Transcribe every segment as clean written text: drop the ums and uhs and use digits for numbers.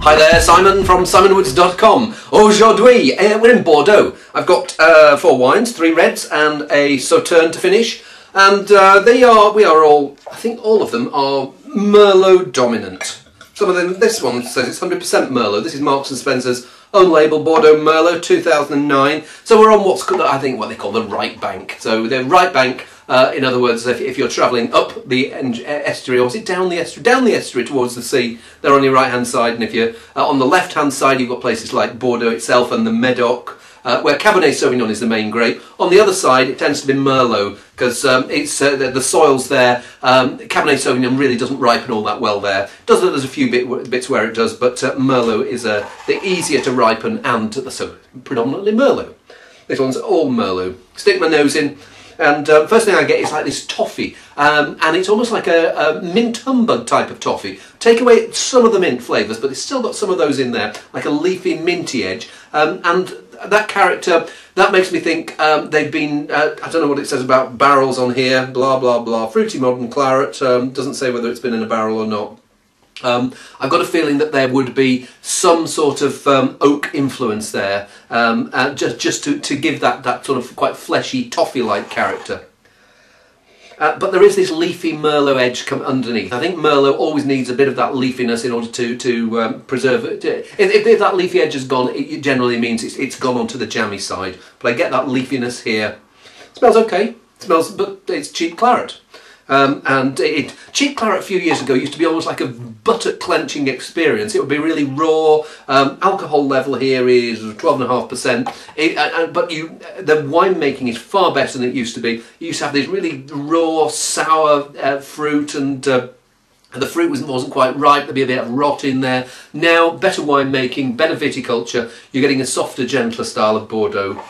Hi there, Simon from simonwoods.com. Aujourd'hui, we're in Bordeaux. I've got 4 wines, 3 reds and a Sauternes to finish. And we are all, I think all of them are Merlot dominant. Some of them, this one says it's 100% Merlot. This is Marks & Spencer's own label, Bordeaux Merlot 2009. So we're on what's called, I think, what they call the right bank. So the right bank, in other words, if you're travelling up the estuary, or is it down the estuary? Down the estuary towards the sea, they're on your right-hand side. And if you're on the left-hand side, you've got places like Bordeaux itself and the Médoc, where Cabernet Sauvignon is the main grape. On the other side, it tends to be Merlot, because it's the soils there. Cabernet Sauvignon really doesn't ripen all that well there. There's a few bits where it does, but Merlot is the easier to ripen, and so predominantly Merlot. This one's all Merlot. Stick my nose in, and first thing I get is like this toffee, and it's almost like a mint humbug type of toffee. Take away some of the mint flavours, but it's still got some of those in there, like a leafy minty edge, and that character, that makes me think they've been, I don't know what it says about barrels on here, blah blah blah, fruity modern claret, doesn't say whether it's been in a barrel or not. I've got a feeling that there would be some sort of oak influence there, just to give that sort of quite fleshy, toffee-like character. But there is this leafy Merlot edge come underneath. I think Merlot always needs a bit of that leafiness in order to preserve it. If that leafy edge is gone, it generally means it's gone onto the jammy side. But I get that leafiness here. It smells okay. But it's cheap claret. Cheap claret a few years ago used to be almost like a buttock clenching experience. It would be really raw. Alcohol level here is 12.5%. But the winemaking is far better than it used to be. You used to have this really raw, sour fruit, and the fruit wasn't quite ripe. There'd be a bit of rot in there. Now, better winemaking, better viticulture. You're getting a softer, gentler style of Bordeaux.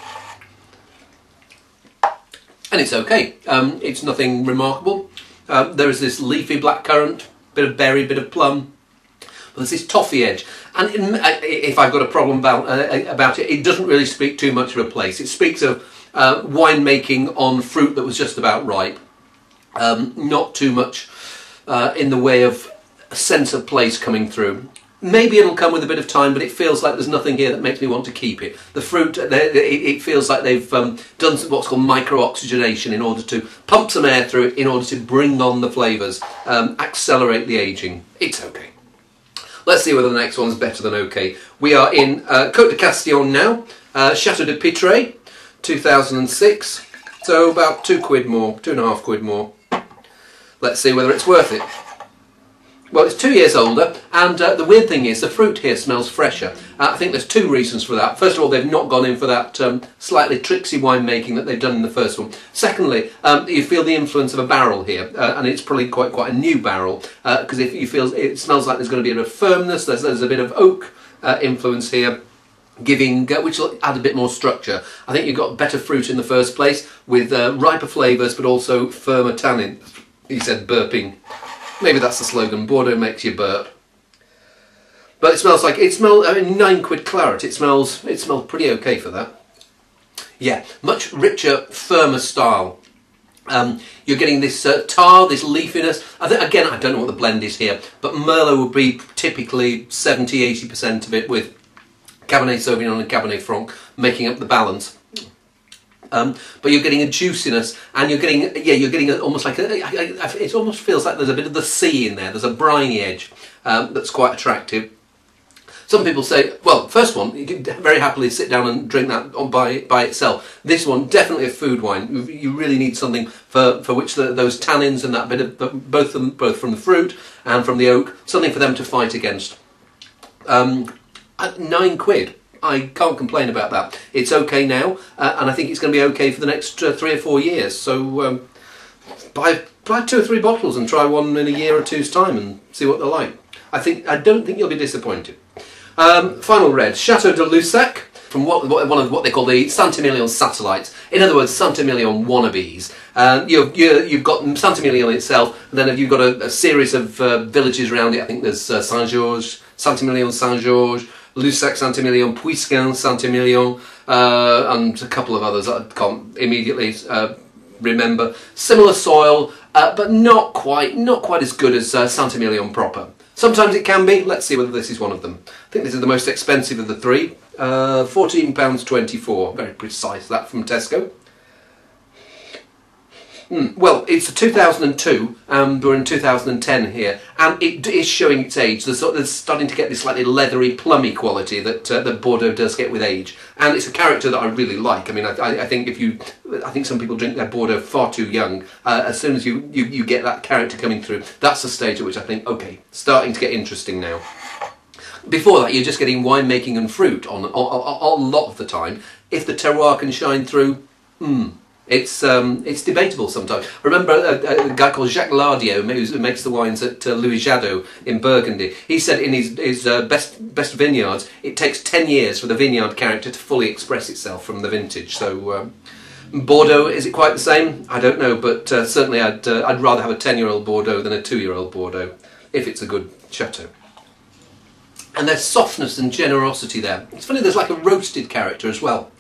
And it's okay. It's nothing remarkable. There is this leafy blackcurrant, bit of berry, bit of plum. But there's this toffee edge. And if I've got a problem about it, it doesn't really speak too much of a place. It speaks of winemaking on fruit that was just about ripe. Not too much in the way of a sense of place coming through. Maybe it'll come with a bit of time, but it feels like there's nothing here that makes me want to keep it. The fruit, it feels like they've done what's called micro-oxygenation in order to pump some air through it in order to bring on the flavours, accelerate the ageing. It's okay. Let's see whether the next one's better than okay. We are in Côte de Castilla now, Château de Pitre, 2006. So about £2 more, £2.5 more. Let's see whether it's worth it. Well, it's 2 years older, and the weird thing is the fruit here smells fresher. I think there's 2 reasons for that. First of all, they've not gone in for that slightly tricksy winemaking that they've done in the first one. Secondly, you feel the influence of a barrel here, and it's probably quite a new barrel, because if you feel it smells like there's going to be a bit of firmness, there's a bit of oak influence here, which will add a bit more structure. I think you've got better fruit in the first place, with riper flavours, but also firmer tannin. He said burping. Maybe that's the slogan, Bordeaux makes you burp. But it smells like, I mean, £9 claret, it smells pretty okay for that. Yeah, much richer, firmer style. You're getting this tar, this leafiness. Again, I don't know what the blend is here, but Merlot would be typically 70–80% of it, with Cabernet Sauvignon and Cabernet Franc making up the balance. But you're getting a juiciness, and you're getting almost like it almost feels like there's a bit of the sea in there. There's a briny edge that's quite attractive. Some people say, well, first one you can very happily sit down and drink that by itself. This one, definitely a food wine. You really need something for which those tannins and that bit of both from the fruit and from the oak, something for them to fight against. At £9. I can't complain about that. It's okay now, and I think it's going to be okay for the next 3 or 4 years. So buy 2 or 3 bottles and try one in a year or two's time and see what they're like. I don't think you'll be disappointed. Final red, Chateau de Lussac, from one of what they call the Saint-Emilion satellites. In other words, Saint-Emilion wannabes. You've got Saint-Emilion itself, and then you've got a series of villages around it. I think there's Saint-Georges, Saint-Emilion Saint-Georges, Lussac Saint-Emilion, Puisquin Saint-Emilion, and a couple of others that I can't immediately remember. Similar soil, but not quite as good as Saint-Emilion proper. Sometimes it can be. Let's see whether this is one of them. I think this is the most expensive of the three. £14.24. Very precise, that from Tesco. Well, it's a 2002, we're in 2010 here, and it is showing its age. There's starting to get this slightly leathery, plummy quality that Bordeaux does get with age, and it's a character that I really like. I mean, I think I think some people drink their Bordeaux far too young. As soon as you get that character coming through, that's the stage at which I think, okay, starting to get interesting now. Before that, you're just getting winemaking and fruit on a lot of the time. If the terroir can shine through, it's debatable sometimes. I remember a guy called Jacques Lardio, who makes the wines at Louis Jadot in Burgundy. He said in his best vineyards, it takes 10 years for the vineyard character to fully express itself from the vintage. So Bordeaux, is it quite the same? I don't know, but certainly I'd rather have a 10-year-old Bordeaux than a 2-year-old Bordeaux, if it's a good chateau. And there's softness and generosity there. It's funny, there's like a roasted character as well.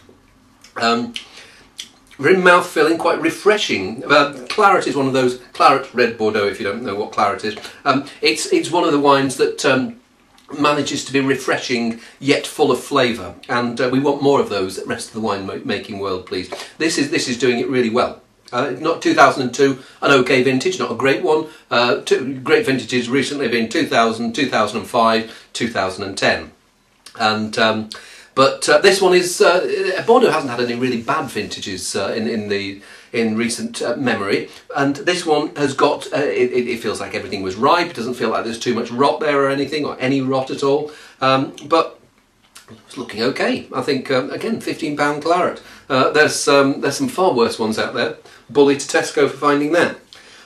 Very mouth-filling, quite refreshing. Claret is one of those, Claret Red Bordeaux, if you don't know what Claret is. It's one of the wines that manages to be refreshing yet full of flavour, and we want more of those. The rest of the wine-making world, please. This is doing it really well. Not 2002, an okay vintage, not a great one. Two great vintages recently have been 2000, 2005, 2010, and. But this one is Bordeaux hasn't had any really bad vintages in recent memory, and this one has got. It feels like everything was ripe. It doesn't feel like there's too much rot there or anything, or any rot at all. But it's looking okay. I think again, £15 Claret. There's some far worse ones out there. Bully to Tesco for finding that.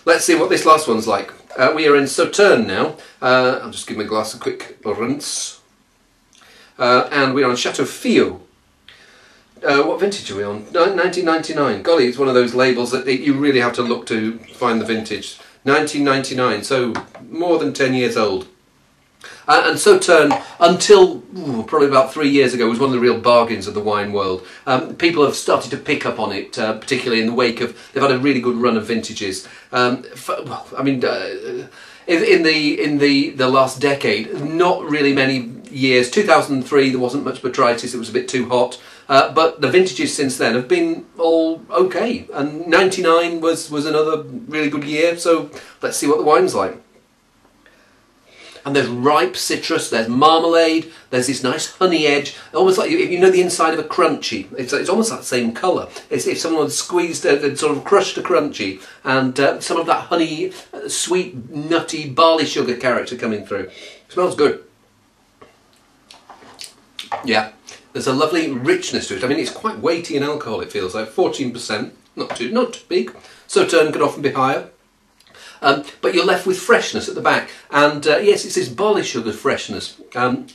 Let's see what this last one's like. We are in Sauternes now. I'll just give my glass a quick rinse. And we're on Chateau Fio. What vintage are we on? 1999. Golly, it's one of those labels that you really have to look to find the vintage. 1999, so more than 10 years old. And Sauternes, until probably about 3 years ago, was one of the real bargains of the wine world. People have started to pick up on it, particularly in the wake of, they've had a really good run of vintages. Well, I mean, in the last decade, not really many years. 2003, there wasn't much botrytis, it was a bit too hot, but the vintages since then have been all okay, and 99 was another really good year, so let's see what the wine's like. And there's ripe citrus, there's marmalade, there's this nice honey edge, almost like, if you know the inside of a crunchy, it's almost that same colour. It's if someone had squeezed, sort of crushed a crunchy, and some of that honey, sweet, nutty, barley sugar character coming through. Smells good. Yeah, there's a lovely richness to it. I mean, it's quite weighty in alcohol, it feels like, 14%, not too big. Sauternes could often be higher. But you're left with freshness at the back, and yes, it's this barley sugar freshness.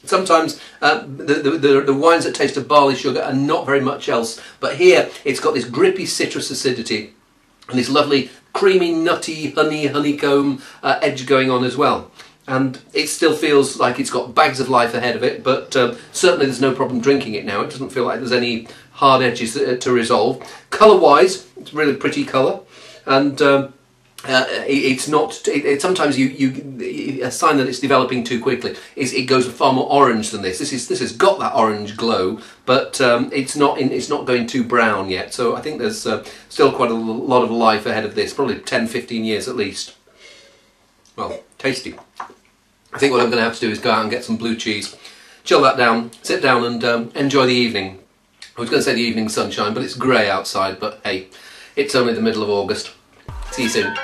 Sometimes the wines that taste of barley sugar are not very much else, but here it's got this grippy citrus acidity and this lovely creamy, nutty, honeycomb edge going on as well. And it still feels like it's got bags of life ahead of it, but certainly there's no problem drinking it now. It doesn't feel like there's any hard edges to resolve. Colour-wise, it's really pretty colour, and it's not. Sometimes a sign that it's developing too quickly is it goes far more orange than this. This has got that orange glow, but it's not going too brown yet. So I think there's still quite a lot of life ahead of this. Probably 10-15 years at least. Well, tasty. I think what I'm going to have to do is go out and get some blue cheese, chill that down, sit down and enjoy the evening. I was going to say the evening sunshine, but it's grey outside, but hey, it's only the middle of August. See you soon.